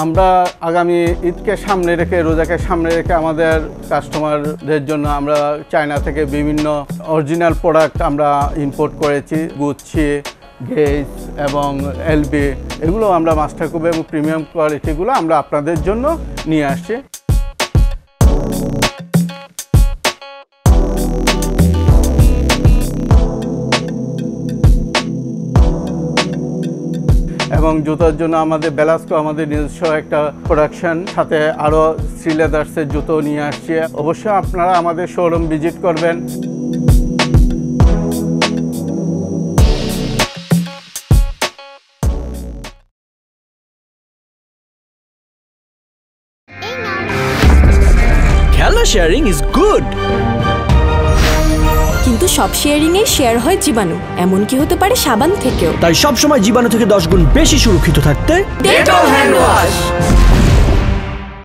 আমরা আগামী ঈদকে সামনে রেখে, রোজাকে সামনে রেখে আমাদের কাস্টমারদের জন্য আমরা চায়না থেকে বিভিন্ন অরিজিনাল প্রোডাক্ট আমরা ইম্পোর্ট করেছি। গুচ্ছি, গেজ এবং এলবি, এগুলো আমরা মাস্টার কপি এবং প্রিমিয়াম কোয়ালিটিগুলো আমরা আপনাদের জন্য নিয়ে আসছি। এবং জুতোর জন্য আমাদের বেলাস্কো আমাদের নিজস্ব একটা প্রোডাকশন, সাথে আরও শ্রী লেদার্সের জুতো নিয়ে আসছি। অবশ্যই আপনারা আমাদের শোরুম ভিজিট করবেন। খেলনা শেয়ারিং ইজ গুড, কিন্তু সব শেয়ারিং এ শেয়ার হয় জীবাণু, এমন কি হতে পারে সাবান থেকেও। তাই সব সময় জীবাণু থেকে 10 গুণ বেশি সুরক্ষিত থাকতে ডেটল হ্যান্ড ওয়াশ।